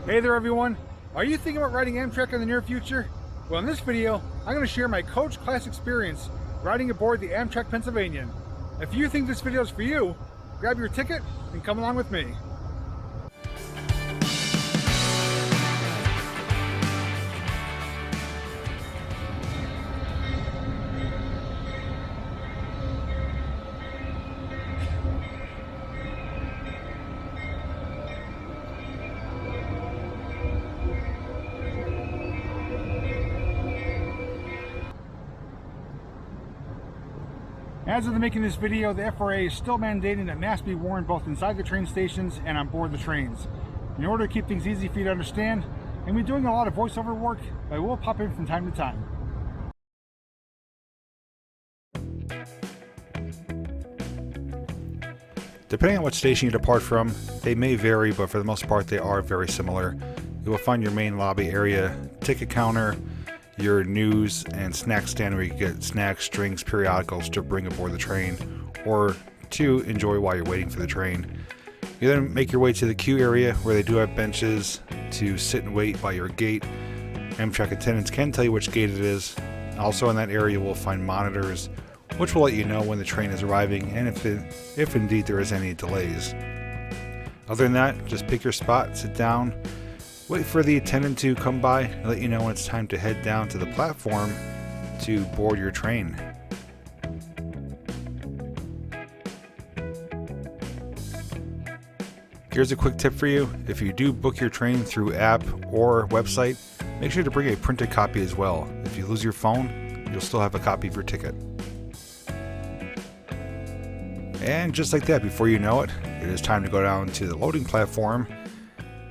Hey there everyone! Are you thinking about riding Amtrak in the near future? Well, in this video, I'm going to share my coach class experience riding aboard the Amtrak Pennsylvanian. If you think this video is for you, grab your ticket and come along with me. As of the making of this video, the FRA is still mandating that masks be worn both inside the train stations and on board the trains. In order to keep things easy for you to understand, I'm be doing a lot of voiceover work, but I will pop in from time to time. Depending on what station you depart from, they may vary, but for the most part they are very similar. You will find your main lobby area, ticket counter, your news and snack stand where you get snacks, drinks, periodicals to bring aboard the train or to enjoy while you're waiting for the train. You then make your way to the queue area where they do have benches to sit and wait by your gate. Amtrak attendants can tell you which gate it is. Also in that area we'll find monitors which will let you know when the train is arriving and if indeed there is any delays. Other than that, just pick your spot, sit down, wait for the attendant to come by and let you know when it's time to head down to the platform to board your train. Here's a quick tip for you. If you do book your train through app or website, make sure to bring a printed copy as well. If you lose your phone, you'll still have a copy of your ticket. And just like that, before you know it, it is time to go down to the loading platform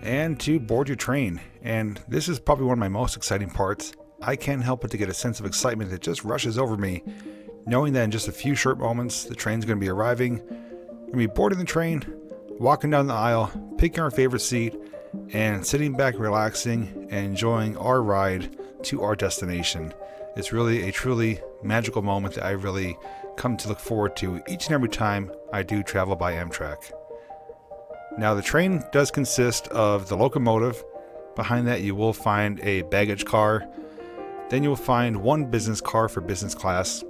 and to board your train. And this is probably one of my most exciting parts. I can't help but to get a sense of excitement that just rushes over me, knowing that in just a few short moments the train's going to be arriving. We're going to be boarding the train, walking down the aisle, picking our favorite seat, and sitting back, relaxing, and enjoying our ride to our destination. It's really a truly magical moment that I really come to look forward to each and every time I do travel by Amtrak. Now the train does consist of the locomotive. Behind that you will find a baggage car. Then you will find one business car for business class.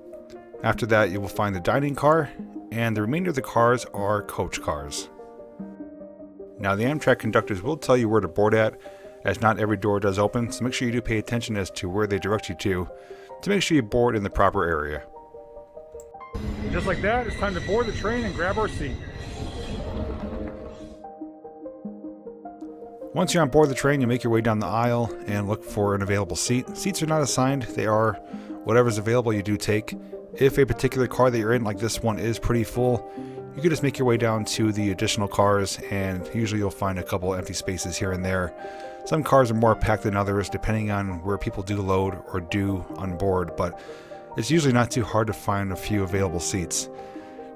After that you will find the dining car, and the remainder of the cars are coach cars. Now the Amtrak conductors will tell you where to board at, as not every door does open, so make sure you do pay attention as to where they direct you to make sure you board in the proper area. Just like that, it's time to board the train and grab our seat. Once you're on board the train, you make your way down the aisle and look for an available seat. Seats are not assigned, they are whatever's available you do take. If a particular car that you're in, like this one, is pretty full, you can just make your way down to the additional cars, and usually you'll find a couple empty spaces here and there. Some cars are more packed than others depending on where people do load or do unboard, but it's usually not too hard to find a few available seats.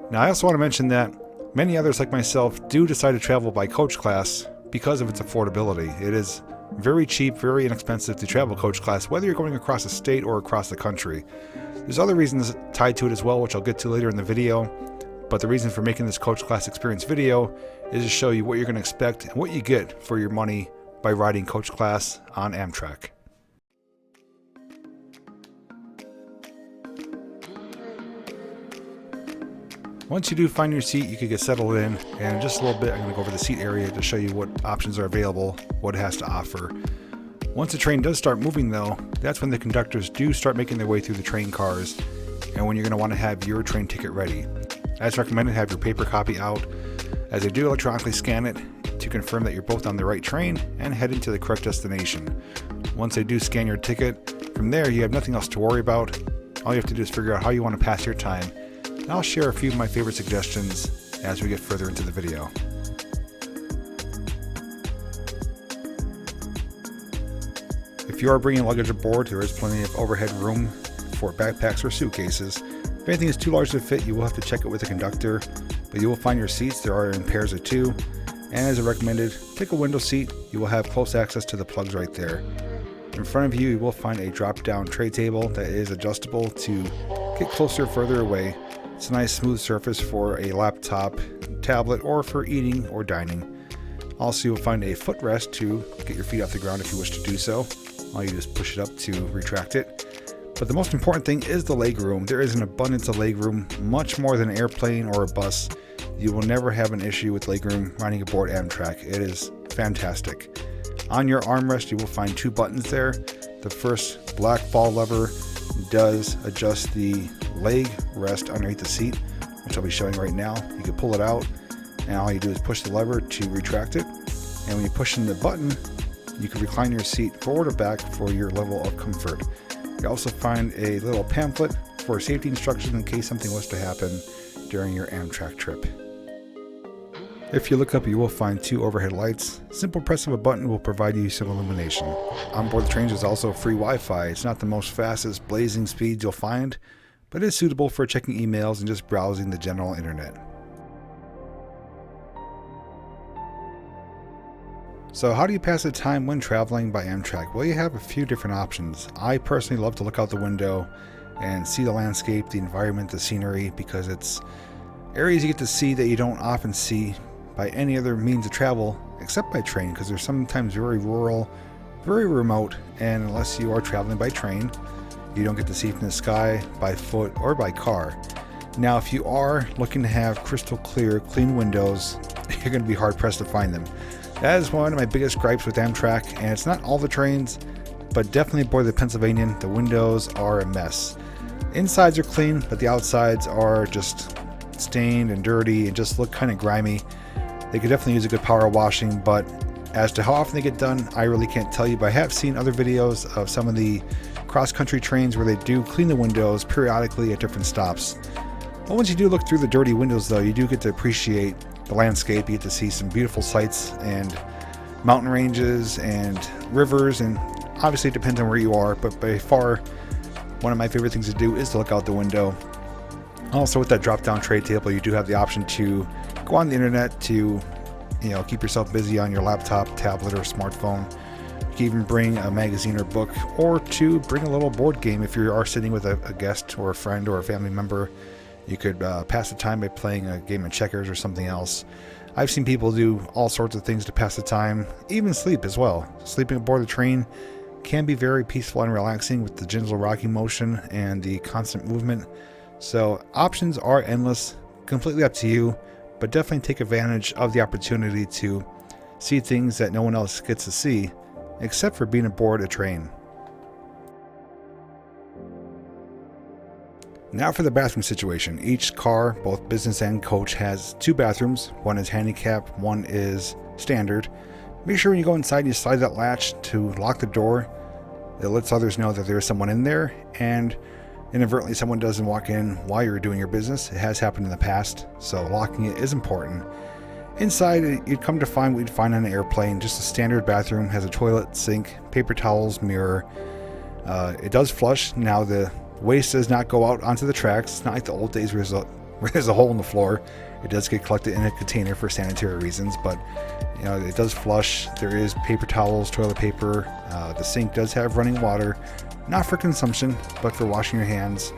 Now I also want to mention that many others like myself do decide to travel by coach class because of its affordability. It is very cheap, very inexpensive to travel coach class, whether you're going across the state or across the country. There's other reasons tied to it as well, which I'll get to later in the video, but the reason for making this coach class experience video is to show you what you're going to expect and what you get for your money by riding coach class on Amtrak. Once you do find your seat, you can get settled in, and in just a little bit I'm going to go over the seat area to show you what options are available, what it has to offer. Once the train does start moving though, that's when the conductors do start making their way through the train cars, and when you're going to want to have your train ticket ready. As recommended, have your paper copy out, as they do electronically scan it to confirm that you're both on the right train and heading to the correct destination. Once they do scan your ticket, from there you have nothing else to worry about. All you have to do is figure out how you want to pass your time. And I'll share a few of my favorite suggestions as we get further into the video. If you are bringing luggage aboard, there is plenty of overhead room for backpacks or suitcases. If anything is too large to fit, you will have to check it with the conductor, but you will find your seats. There are in pairs of 2, and as recommended, take a window seat. You will have close access to the plugs right there. In front of you, you will find a drop-down tray table that is adjustable to get closer or further away. It's a nice smooth surface for a laptop, tablet, or for eating or dining. Also, you'll find a footrest to get your feet off the ground if you wish to do so. All you do is push it up to retract it. But the most important thing is the leg room. There is an abundance of leg room, much more than an airplane or a bus. You will never have an issue with leg room riding aboard Amtrak. It is fantastic. On your armrest, you will find 2 buttons there. The first black ball lever does adjust the leg rest underneath the seat, which I'll be showing right now. You can pull it out, and all you do is push the lever to retract it. And when you push in the button, you can recline your seat forward or back for your level of comfort. You also find a little pamphlet for safety instructions in case something was to happen during your Amtrak trip. If you look up, you will find 2 overhead lights. Simple press of a button will provide you some illumination. On board the trains is also free Wi-Fi. It's not the most fastest blazing speeds you'll find, but it is suitable for checking emails and just browsing the general internet. So how do you pass the time when traveling by Amtrak? Well, you have a few different options. I personally love to look out the window and see the landscape, the environment, the scenery, because it's areas you get to see that you don't often see by any other means of travel except by train, because they're sometimes very rural, very remote, and unless you are traveling by train, you don't get to see from the sky, by foot, or by car. Now, if you are looking to have crystal clear, clean windows, you're going to be hard pressed to find them. That is one of my biggest gripes with Amtrak, and it's not all the trains, but definitely aboard the Pennsylvanian, the windows are a mess. Insides are clean, but the outsides are just stained and dirty and just look kind of grimy. They could definitely use a good power washing, but as to how often they get done, I really can't tell you, but I have seen other videos of some of the cross-country trains where they do clean the windows periodically at different stops. But once you do look through the dirty windows, though, you do get to appreciate the landscape. You get to see some beautiful sights and mountain ranges and rivers, and obviously it depends on where you are, but by far one of my favorite things to do is to look out the window. Also, with that drop-down tray table, you do have the option to go on the internet to, keep yourself busy on your laptop, tablet, or smartphone. You can even bring a magazine or book, or to bring a little board game if you are sitting with a guest or a friend or a family member. You could pass the time by playing a game of checkers or something else. I've seen people do all sorts of things to pass the time, even sleep as well. Sleeping aboard the train can be very peaceful and relaxing with the gentle rocking motion and the constant movement. So options are endless, completely up to you, but definitely take advantage of the opportunity to see things that no one else gets to see, except for being aboard a train. Now for the bathroom situation. Each car, both business and coach, has 2 bathrooms. One is handicap, one is standard. Make sure when you go inside you slide that latch to lock the door. It lets others know that there's someone in there, and inadvertently someone doesn't walk in while you're doing your business. It has happened in the past, so locking it is important. Inside, you'd come to find what you'd find on an airplane. Just a standard bathroom, has a toilet, sink, paper towels, mirror. It does flush. Now the waste does not go out onto the tracks. It's not like the old days where there's a hole in the floor. It does get collected in a container for sanitary reasons, but it does flush. There is paper towels, toilet paper. The sink does have running water, not for consumption, but for washing your hands.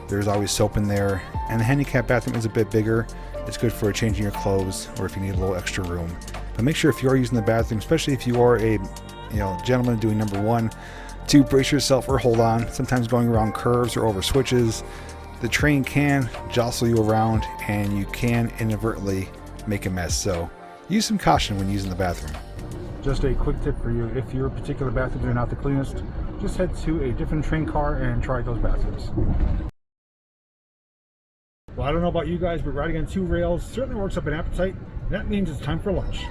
There's always soap in there, and the handicap bathroom is a bit bigger. It's good for changing your clothes or if you need a little extra room. But make sure if you are using the bathroom, especially if you are a gentleman doing number 1, to brace yourself or hold on. Sometimes going around curves or over switches, the train can jostle you around and you can inadvertently make a mess. So use some caution when using the bathroom. Just a quick tip for you: if your particular bathrooms are not the cleanest, just head to a different train car and try those bathrooms. Well, I don't know about you guys, but riding on 2 rails certainly works up an appetite. That means it's time for lunch.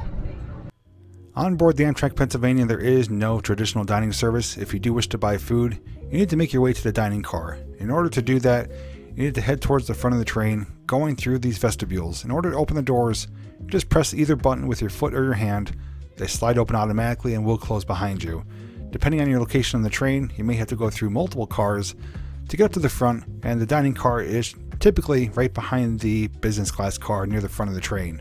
On board the Amtrak Pennsylvanian, there is no traditional dining service. If you do wish to buy food, you need to make your way to the dining car. In order to do that, you need to head towards the front of the train, going through these vestibules. In order to open the doors, just press either button with your foot or your hand. They slide open automatically and will close behind you. Depending on your location on the train, you may have to go through multiple cars to get up to the front, and the dining car is typically right behind the business class car near the front of the train.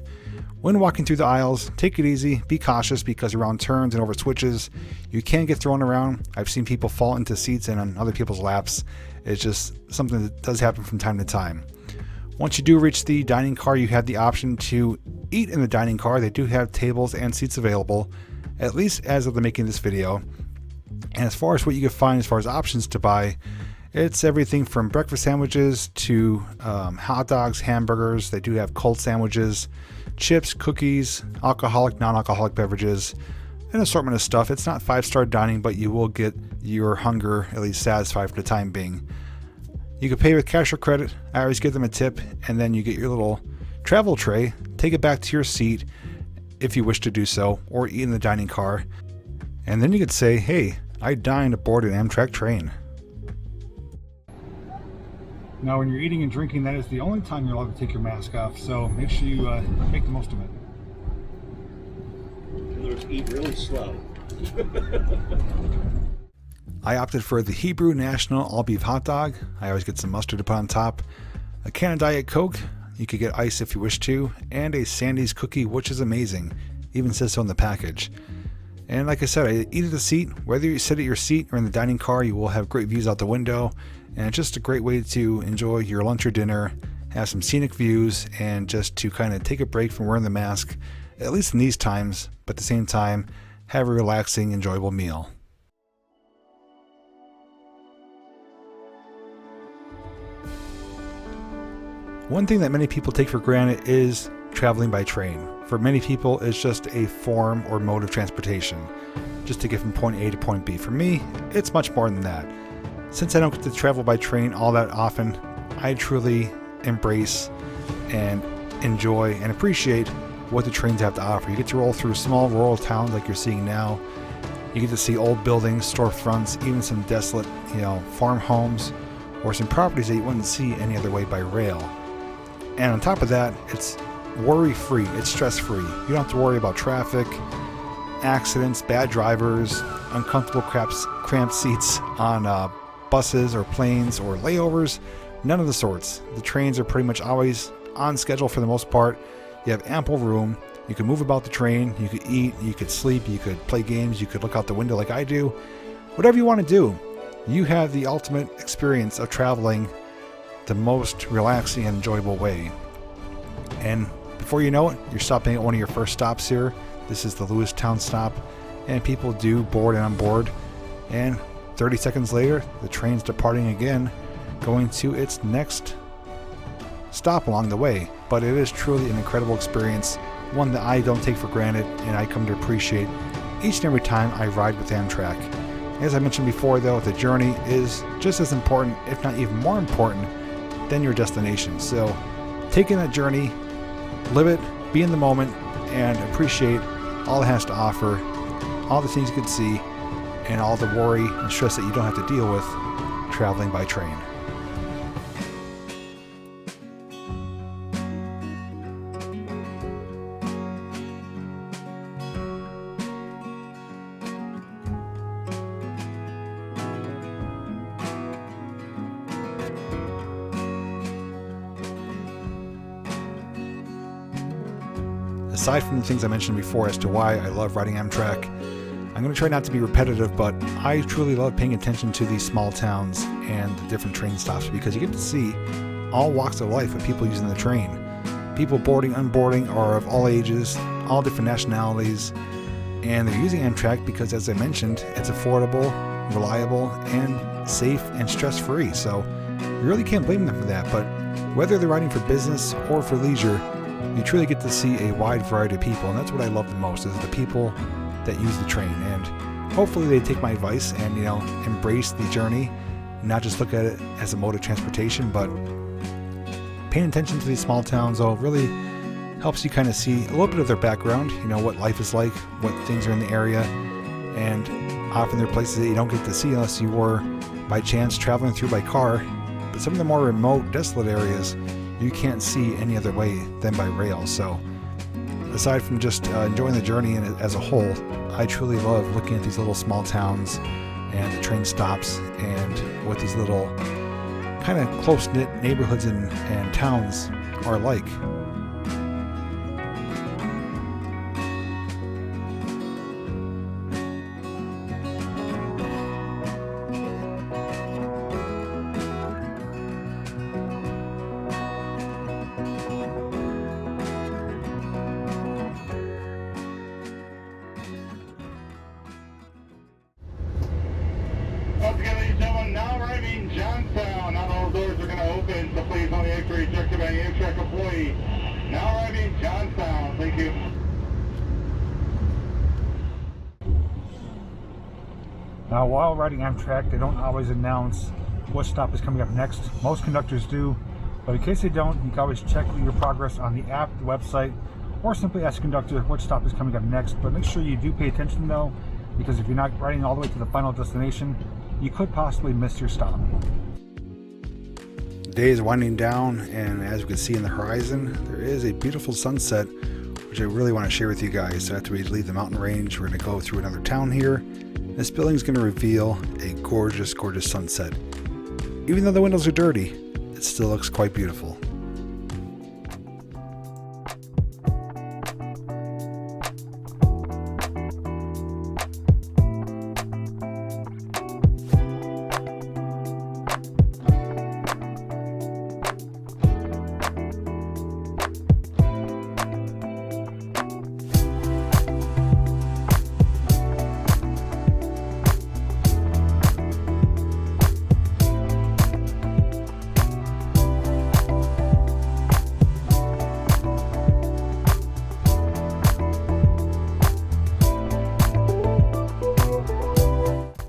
When walking through the aisles, take it easy, be cautious, because around turns and over switches, you can get thrown around. I've seen people fall into seats and on other people's laps. It's just something that does happen from time to time. Once you do reach the dining car, you have the option to eat in the dining car. They do have tables and seats available, at least as of the making of this video. And as far as what you can find as far as options to buy, it's everything from breakfast sandwiches to hot dogs, hamburgers. They do have cold sandwiches, chips, cookies, alcoholic, non-alcoholic beverages, an assortment of stuff. It's not 5-star dining, but you will get your hunger at least satisfied for the time being. You can pay with cash or credit. I always give them a tip, and then you get your little travel tray, take it back to your seat if you wish to do so, or eat in the dining car. And then you could say, hey, I dined aboard an Amtrak train. Now when you're eating and drinking, that is the only time you're allowed to take your mask off, so make sure you make the most of it. In other words, eat really slow. I opted for the Hebrew National all-beef hot dog. I always get some mustard to put on top, a can of Diet Coke, you could get ice if you wish to, and a Sandy's cookie, which is amazing. Even says so in the package. And like I said, I eat at the seat. Whether you sit at your seat or in the dining car, you will have great views out the window, and it's just a great way to enjoy your lunch or dinner, have some scenic views, and just to kind of take a break from wearing the mask, at least in these times, but at the same time, have a relaxing, enjoyable meal. One thing that many people take for granted is traveling by train. For many people, it's just a form or mode of transportation, just to get from point A to point B. For me, it's much more than that. Since I don't get to travel by train all that often, I truly embrace and enjoy and appreciate what the trains have to offer. You get to roll through small rural towns like you're seeing now. You get to see old buildings, storefronts, even some desolate, farm homes, or some properties that you wouldn't see any other way by rail. And on top of that, it's worry-free, it's stress-free. You don't have to worry about traffic, accidents, bad drivers, uncomfortable cramped seats on buses or planes or layovers, none of the sorts. The trains are pretty much always on schedule for the most part. You have ample room. You can move about the train, you could eat, you could sleep, you could play games, you could look out the window like I do. Whatever you want to do, you have the ultimate experience of traveling the most relaxing and enjoyable way. And before you know it, you're stopping at one of your first stops here. This is the Lewistown stop, and people do board and unboard, and 30 seconds later the train's departing again, going to its next stop along the way. But it is truly an incredible experience, one that I don't take for granted, and I come to appreciate each and every time I ride with Amtrak. As I mentioned before though, the journey is just as important, if not even more important, than your destination. So take in that journey, live it, be in the moment, and appreciate all it has to offer, all the things you can see, and all the worry and stress that you don't have to deal with traveling by train. Aside from the things I mentioned before as to why I love riding Amtrak, I'm going to try not to be repetitive, but I truly love paying attention to these small towns and the different train stops, because you get to see all walks of life of people using the train. People boarding, unboarding are of all ages, all different nationalities, and they're using Amtrak because, as I mentioned, it's affordable, reliable, and safe and stress-free. So you really can't blame them for that. But whether they're riding for business or for leisure, you truly get to see a wide variety of people, and that's what I love the most, is the people that use the train. And hopefully they take my advice and embrace the journey, not just look at it as a mode of transportation, but paying attention to these small towns really helps you kind of see a little bit of their background, what life is like, what things are in the area, and often they're places that you don't get to see unless you were by chance traveling through by car. But some of the more remote, desolate areas you can't see any other way than by rail. So aside from just enjoying the journey as a whole, I truly love looking at these little small towns and the train stops and what these little kind of close-knit neighborhoods and towns are like. now arriving Johnstown. Now all doors are going to open, so please only exit rejected by any Amtrak employee. Now arriving Johnstown. Thank you. Now, while riding Amtrak, they don't always announce what stop is coming up next. Most conductors do, but in case they don't, you can always check your progress on the app, the website, or simply ask the conductor what stop is coming up next. But make sure you do pay attention though, because if you're not riding all the way to the final destination, you could possibly miss your stop. The day is winding down, and as you can see in the horizon, there is a beautiful sunset, which I really want to share with you guys. So after we leave the mountain range, we're going to go through another town here. This building is going to reveal a gorgeous, gorgeous sunset. Even though the windows are dirty, it still looks quite beautiful.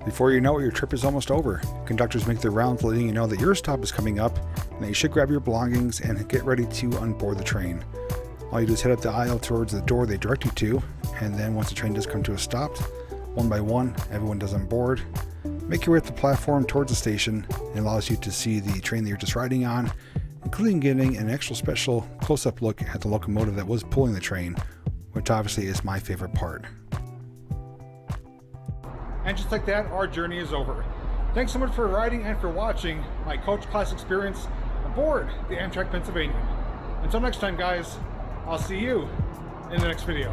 Before you know it, your trip is almost over. Conductors make their rounds letting you know that your stop is coming up and that you should grab your belongings and get ready to unboard the train. All you do is head up the aisle towards the door they direct you to, and then once the train does come to a stop, one by one, everyone does unboard. Make your way up the platform towards the station. It allows you to see the train that you're just riding on, including getting an extra special close-up look at the locomotive that was pulling the train, which obviously is my favorite part. And just like that, our journey is over. Thanks so much for riding and for watching my coach class experience aboard the Amtrak Pennsylvanian. Until next time, guys, I'll see you in the next video.